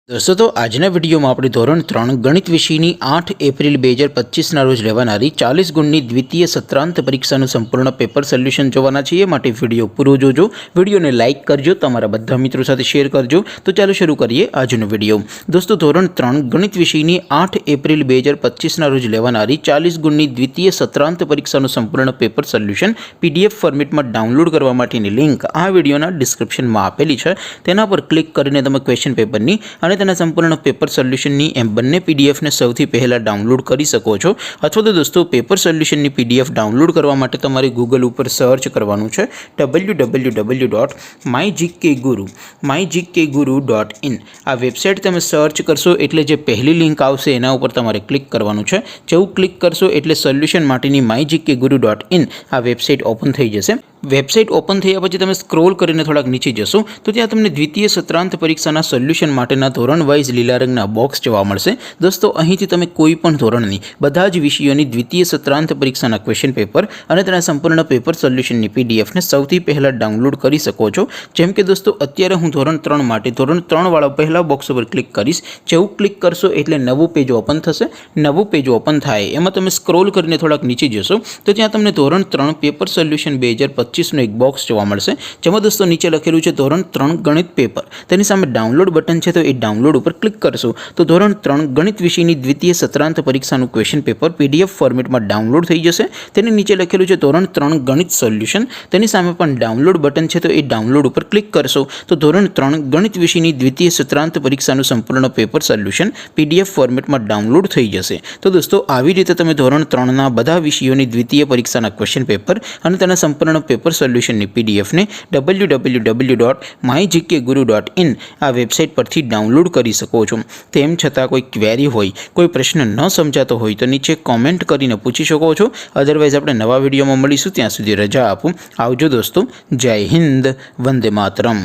दोस्तों तो आजना विडियो में अपने धोरण 3 गणित विषय की 8 एप्रिल 2025 रोज लेवानारी 40 गुणनी द्वितीय सत्रांत परीक्षा संपूर्ण पेपर सोल्यूशन जोवाना छे। माटे विडियो पूरो जोजो, विडियो ने लाइक करजो, तमारा बधा मित्रों साथे शेर करजो। तो चलो शुरू करिए आजनो विडियो। दोस्तों धोरण 3 गणित विषय की 8 एप्रिल 2025 रोज लेवानारी 40 गुणनी द्वितीय सत्रांत परीक्षा संपूर्ण पेपर सोल्यूशन पीडीएफ फॉर्मेट में डाउनलॉड करवा माटेनी लिंक आ विडियोना डिस्क्रिप्शन में आपेली छे। तेना पर क्लिक करीने तमे क्वेश्चन पेपरनी तेना संपूर्ण पेपर सोल्यूशन की एम बने पीडीएफ ने सौथी पहला डाउनलॉड करी सको छो। अथवा तो दोस्तों पेपर सोल्यूशन की पीडीएफ डाउनलॉड करवा माटे तमारे गूगल पर सर्च करवानुं छे www.mygkguru.in आ वेबसाइट तमे सर्च करशो एटले जे पहली लिंक आवशे एना उपर तमारे क्लिक करवानुं छे। जेवुं क्लिक करशो एटले सोल्यूशन माटेनी mygkguru.in आ वेबसाइट ओपन थई जशे। वेबसाइट ओपन थया पछी तमे स्क्रोल करीने थोड़ाक नीचे जशो तो त्यां तमने द्वितीय सत्रांत परीक्षाना सोल्यूशन माटेना धोरण वाइज लीला रंगना बॉक्स जोवा मळशे। दोस्तों અહીંથી તમે કોઈ પણ ધોરણની બધા જ વિષયોની દ્વિતીય સત્રાંત પરીક્ષાના ક્વેશ્ચન પેપર અને તેના સંપૂર્ણ પેપર સોલ્યુશનની પીડીએફ ને સૌથી પહેલા ડાઉનલોડ કરી શકો છો। જેમ કે દોસ્તો અત્યારે હું ધોરણ 3 માટે ધોરણ 3 વાળા પહેલા બોક્સ ઉપર ક્લિક કરીશ। જેવું ક્લિક કરશો એટલે નવું પેજ ઓપન થશે। નવું પેજ ઓપન થાય એમાં તમે સ્ક્રોલ કરીને થોડાક નીચે જશો તો ત્યાં તમને ધોરણ 3 પેપર સોલ્યુશન 2025 નો એક બોક્સ જોવા મળશે। જેમાં દોસ્તો નીચે લખેલું છે ધોરણ 3 ગણિત પેપર, તેની સામે ડાઉનલોડ બટન છે તો એ डाउनलॉड पर क्लिक करशो तो धोरण 3 गणित विषय की द्वितीय सत्रांत परीक्षा क्वेश्चन पेपर पीडीएफ फॉर्मेट में डाउनलॉड थई जशे। तेनी नीचे लखेलुं छे धोरण 3 गणित सोल्यूशन, तेनी सामे पण डाउनलॉड बटन छे तो ए डाउनलॉड पर क्लिक करशो तो धोरण 3 गणित विषय की द्वितीय सत्रांत परीक्षा संपूर्ण पेपर सोल्यूशन पीडीएफ फॉर्मेट में डाउनलॉड थई जशे। तो दोस्तों આવી રીતે તમે ધોરણ 3 ના બધા વિષયોની દ્વિતીય પરીક્ષાના ક્વેશ્ચન પેપર અને તેના સંપૂર્ણ પેપર સોલ્યુશનની પીડીએફ ને www.mygkguru.in આ વેબસાઇટ પરથી डाउनलॉड કરી શકો છો। તેમ છતાં કોઈ ક્વેરી હોય, કોઈ પ્રશ્ન ન સમજાતો હોય તો નીચે કોમેન્ટ કરીને પૂછી શકો છો। અધરવાઇઝ આપણે નવા વિડીયોમાં મળીશું, ત્યાં સુધી રજા આપો। આવજો દોસ્તો, જય હિન્દ, વંદે માતરમ।